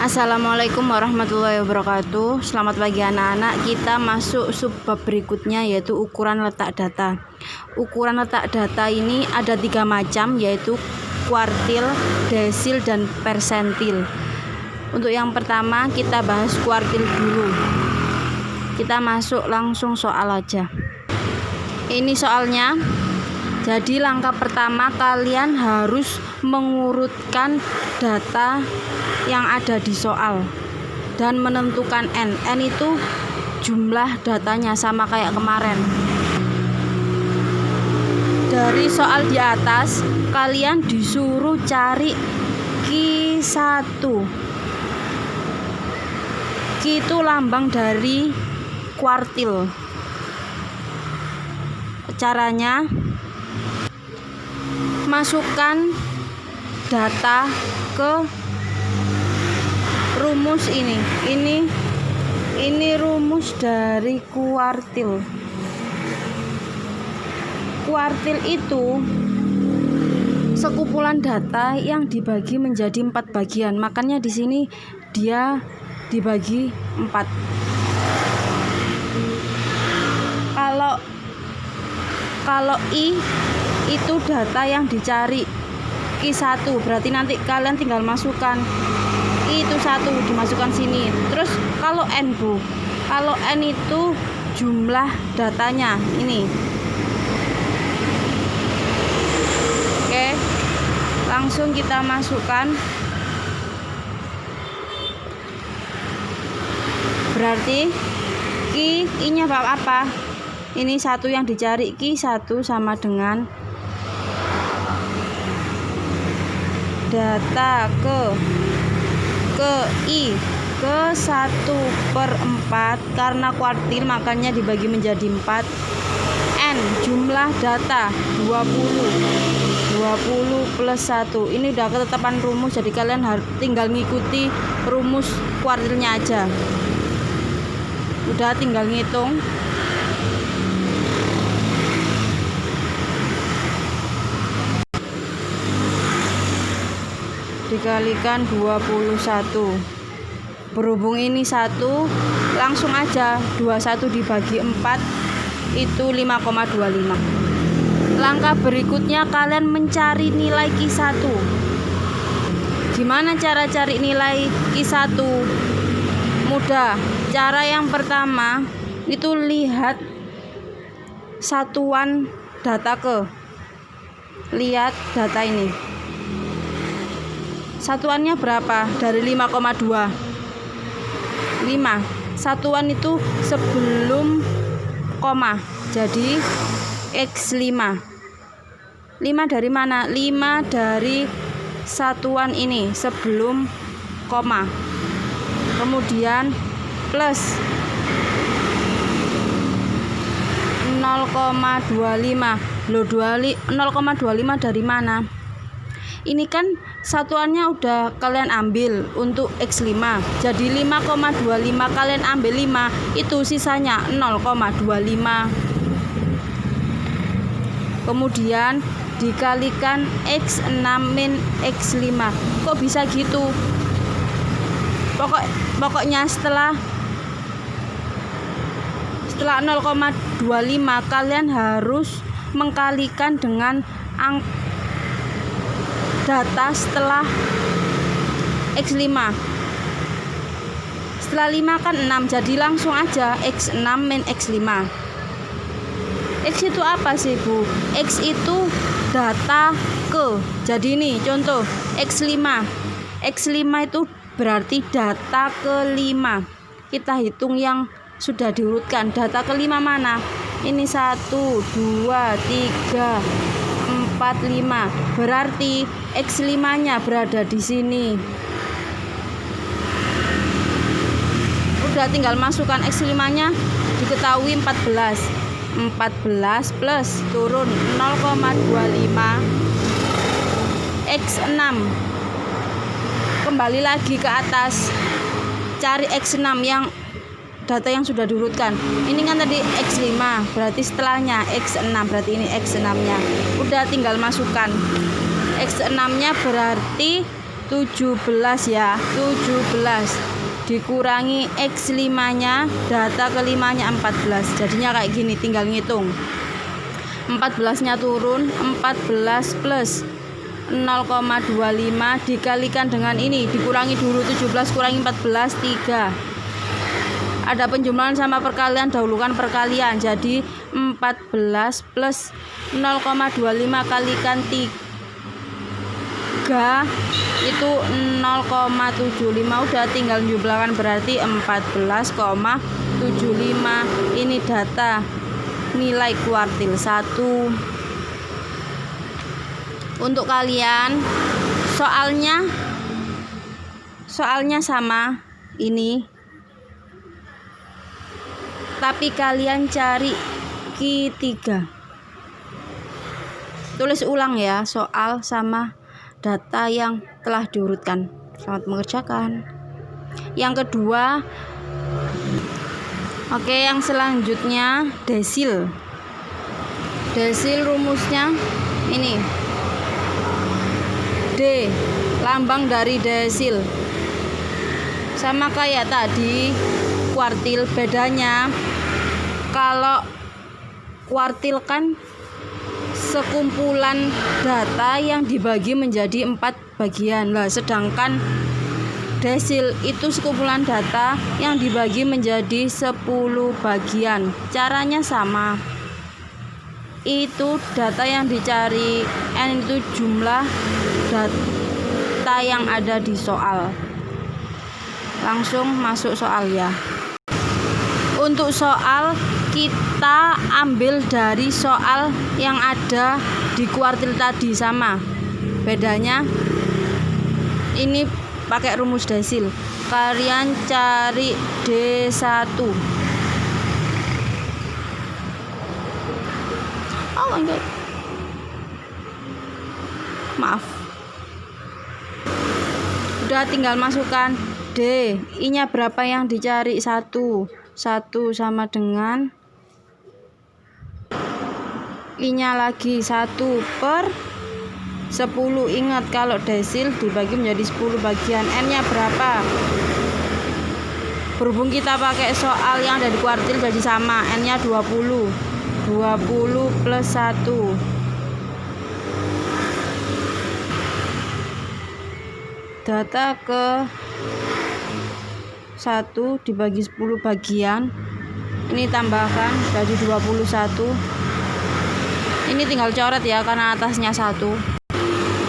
Assalamualaikum warahmatullahi wabarakatuh. Selamat pagi anak-anak. Kita masuk subbab berikutnya, yaitu ukuran letak data. Ukuran letak data ini ada 3 macam, yaitu kuartil, desil, dan persentil. Untuk yang pertama kita bahas kuartil dulu. Kita masuk langsung soal aja. Ini soalnya. Jadi langkah pertama kalian harus mengurutkan data yang ada di soal dan menentukan N. N itu jumlah datanya, sama kayak kemarin. Dari soal di atas kalian disuruh cari Q1. Q itu lambang dari kuartil. Caranya, masukkan data ke rumus ini. Ini rumus dari kuartil. Kuartil itu sekumpulan data yang dibagi menjadi 4 bagian. Makanya di sini dia dibagi 4. Kalau I itu data yang dicari Q1, berarti nanti kalian tinggal masukkan I itu 1 dimasukkan sini. Terus kalau N, Bu, kalau N itu jumlah datanya ini. Oke, langsung kita masukkan. Berarti I-nya apa? Ini 1 yang dicari, Q1 sama dengan data ke I ke 1/4, karena kuartil makanya dibagi menjadi 4. N jumlah data 20 plus 1. Ini udah ketetapan rumus, jadi kalian tinggal ngikuti rumus kuartilnya aja. Udah tinggal ngitung. Dikalikan 21. Berhubung ini 1, langsung aja 21 dibagi 4 itu 5,25. Langkah berikutnya kalian mencari nilai Q1. Gimana cara cari nilai Q1? Mudah. Cara yang pertama itu lihat satuan data ke. Lihat data ini. Satuannya berapa? Dari 5,2. 5. Satuan itu sebelum koma. Jadi X5. 5 dari mana? 5 dari satuan ini sebelum koma. Kemudian plus 0,25. Loh, 0,25 dari mana? Ini kan satuannya udah kalian ambil untuk X5. Jadi 5,25 kalian ambil 5, itu sisanya 0,25. Kemudian dikalikan X6 min X5. Kok bisa gitu? Pokoknya setelah 0,25 kalian harus mengkalikan dengan data setelah X5. Setelah 5 kan 6, jadi langsung aja X6 min X5. X itu apa sih, Bu? X itu data ke. Jadi ini contoh X5. X5 itu berarti data ke-5. Kita hitung yang sudah diurutkan. Data ke-5 mana? Ini 1, 2, 3, 4, 5. Berarti X5-nya berada di sini. Udah tinggal masukkan X5-nya, diketahui 14. 14 plus turun 0,25 X6. Kembali lagi ke atas. Cari X6 yang data yang sudah diurutkan. Ini kan tadi X5, berarti setelahnya X6, berarti ini X6-nya. Udah tinggal masukkan. X6-nya berarti 17 ya, 17 dikurangi X5 nya, data ke-5 nya 14, jadinya kayak gini, tinggal ngitung. 14 nya turun, 14 plus 0,25 dikalikan dengan ini, dikurangi dulu 17 kurangi 14, 3. Ada penjumlahan sama perkalian, dahulukan perkalian, jadi 14 plus 0,25 kalikan 3 itu 0,75, udah tinggal jumlahkan, berarti 14,75. Ini data nilai kuartil 1. Untuk kalian soalnya sama ini, tapi kalian cari Q3. Tulis ulang ya, soal sama data yang telah diurutkan. Selamat mengerjakan. Yang kedua, oke, yang selanjutnya desil. Desil rumusnya ini. D, lambang dari desil. Sama kayak tadi kuartil, bedanya kalau kuartil kan sekumpulan data yang dibagi menjadi 4 bagian lah, sedangkan desil itu sekumpulan data yang dibagi menjadi 10 bagian. Caranya sama, itu data yang dicari, N itu jumlah data yang ada di soal. Langsung masuk soal ya. Untuk soal kita ambil dari soal yang ada di kuartil tadi, sama. Bedanya ini pakai rumus desil. Kalian cari D1. Oh my god. Maaf. Udah tinggal masukkan D. I-nya berapa yang dicari? 1 sama dengan I-nya lagi 1 per 10. Ingat kalau desil dibagi menjadi 10 bagian. N-nya berapa? Berhubung kita pakai soal yang dari kuartil jadi sama, N-nya 20. 20 plus 1. Data ke 1 dibagi 10 bagian. Ini tambahkan jadi 21. Ini tinggal coret ya karena atasnya 1.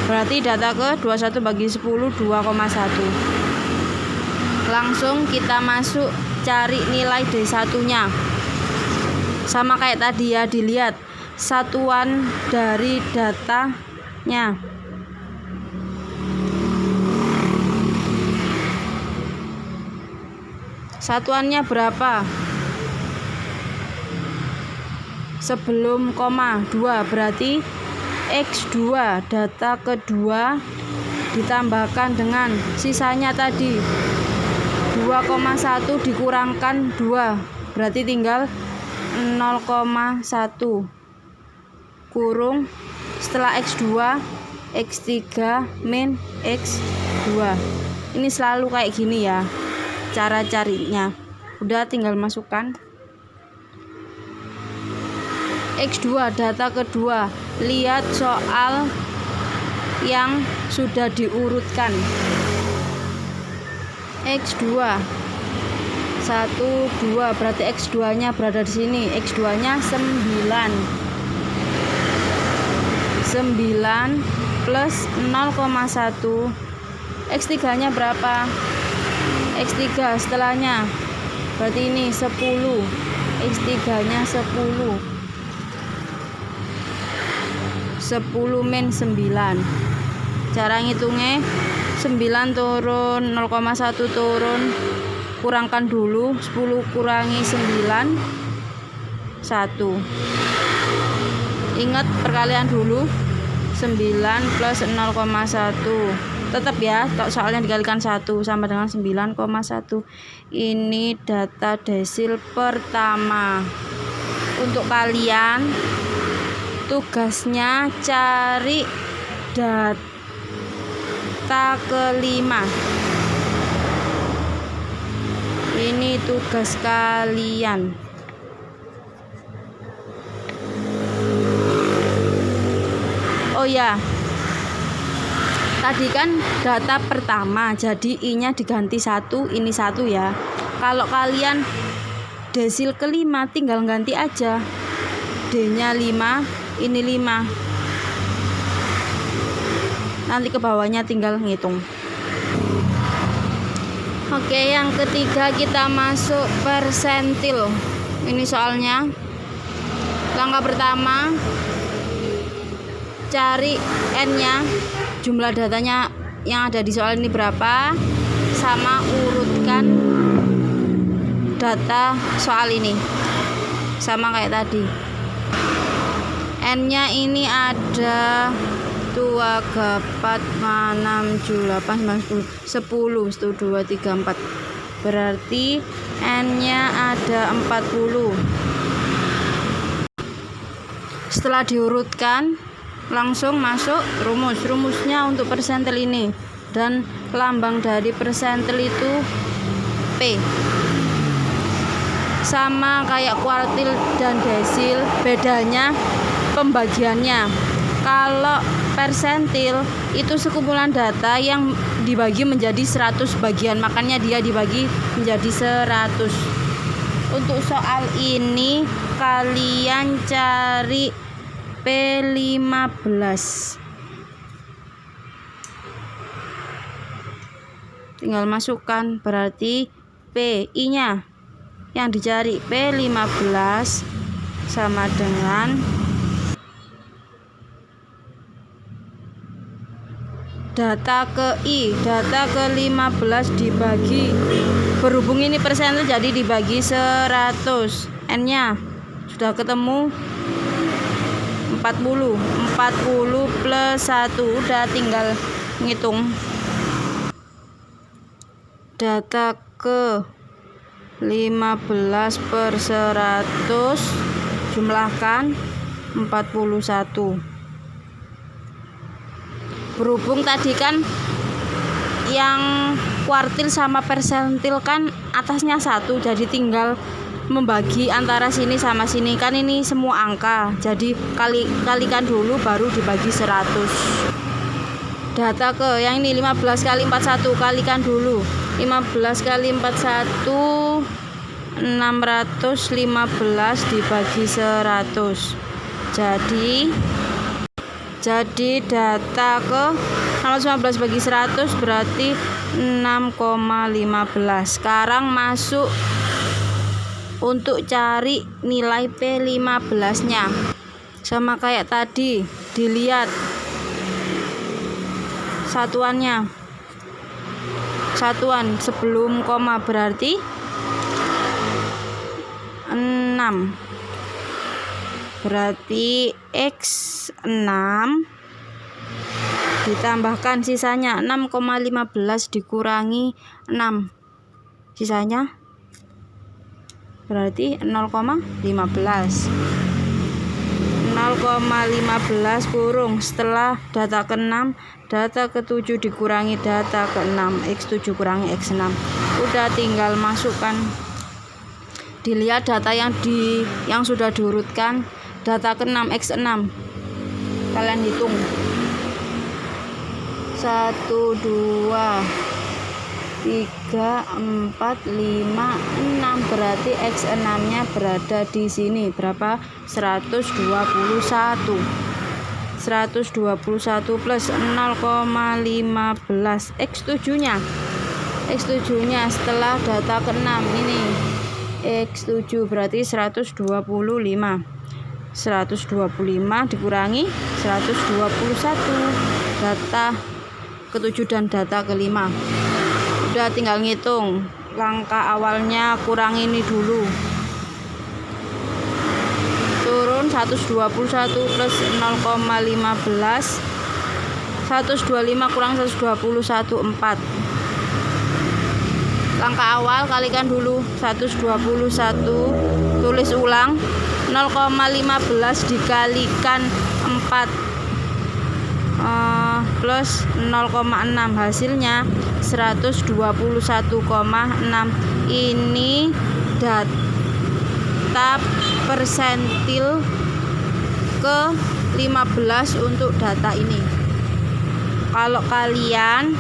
Berarti data ke 21 bagi 10 2,1. Langsung kita masuk cari nilai D1-nya. Sama kayak tadi ya, dilihat satuan dari datanya. Satuannya berapa? Sebelum koma 2, berarti X2, data kedua ditambahkan dengan sisanya tadi 2,1 dikurangkan 2, berarti tinggal 0,1 kurung setelah X2 X3 min X2. Ini selalu kayak gini ya cara carinya. Udah tinggal masukkan X2, data kedua. Lihat soal yang sudah diurutkan. X2 1, 2, berarti X2 nya berada di sini. X2 nya 9 plus 0,1. X3 nya berapa? X3 setelahnya berarti ini 10. X3 nya 10 min 9. Cara ngitungnya 9 turun 0,1 turun, kurangkan dulu 10 kurangi 9 1. Ingat perkalian dulu. 9 plus 0,1 tetap ya, soalnya dikalikan 1 sama dengan 9,1. Ini data desil pertama. Untuk kalian tugasnya cari data kelima. Ini tugas kalian. Oh ya, tadi kan data pertama, jadi I-nya diganti 1, ini 1 ya. Kalau kalian desil kelima tinggal ganti aja, D-nya 5, ini 5. Nanti ke bawahnya tinggal ngitung. Oke, yang ketiga kita masuk persentil. Ini soalnya. Langkah pertama, cari N-nya, jumlah datanya yang ada di soal ini berapa, sama urutkan data soal ini sama kayak tadi. N-nya ini ada 2, 4, 6, 7, 8, 9, 10, 1, 2, 3, 4. Berarti N-nya ada 40. Setelah diurutkan, langsung masuk rumus. Rumusnya untuk persentil ini, dan lambang dari persentil itu P. Sama kayak kuartil dan desil, bedanya pembagiannya. Kalau persentil itu sekumpulan data yang dibagi menjadi 100 bagian, makanya dia dibagi menjadi 100. Untuk soal ini kalian cari P15. Tinggal masukkan, berarti P, I-nya yang dicari P15 sama dengan data ke I, data ke 15 dibagi, berhubung ini persentil jadi dibagi 100. N-nya sudah ketemu 40 plus 1, udah tinggal ngitung. Data ke 15 per 100 jumlahkan 41. Berhubung tadi kan yang kuartil sama persentil kan atasnya 1, jadi tinggal membagi antara sini sama sini, kan ini semua angka, jadi kalikan dulu baru dibagi 100. Data ke yang ini 15 kali 41, kalikan dulu. 15 kali 41 615 dibagi 100. Jadi data ke 615 bagi 100 berarti 6,15. Sekarang masuk untuk cari nilai P15 nya. Sama kayak tadi, dilihat satuannya. Satuan sebelum koma berarti 6. Berarti X6 ditambahkan sisanya 6,15 dikurangi 6. Sisanya berarti 0,15. 0,15 kurung setelah data ke-6, data ke-7 dikurangi data ke-6, X7 kurangi X6. Udah tinggal masukkan. Dilihat data yang sudah diurutkan, data ke-6 X6. Kalian hitung. 1 2 3 4 5 6, berarti X6-nya berada di sini. Berapa? 121. 121 plus 0,15 X7-nya. X7-nya setelah data ke-6 ini. X7 berarti 125. 125 dikurangi 121. Data ke-7 dan data ke-5. Udah tinggal ngitung. Langkah awalnya kurang ini dulu. Turun 121 plus 0,15. 125 kurang 121 4. Langkah awal kalikan dulu 121, tulis ulang 0,15 dikalikan 4. plus 0,6, hasilnya 121,6. Ini data persentil ke 15 untuk data ini. Kalau kalian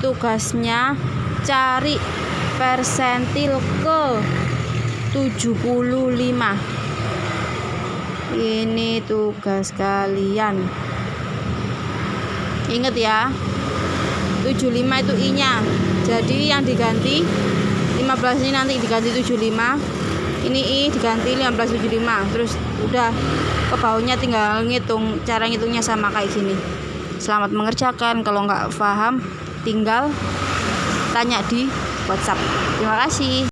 tugasnya cari persentil ke 75. Ini tugas kalian. Ingat ya, 75 itu I-nya. Jadi yang diganti 15 ini nanti diganti 75. Ini I diganti 1575. Terus udah ke bawahnya tinggal ngitung. Cara ngitungnya sama kayak gini. Selamat mengerjakan. Kalau nggak paham tinggal tanya di WhatsApp. Terima kasih.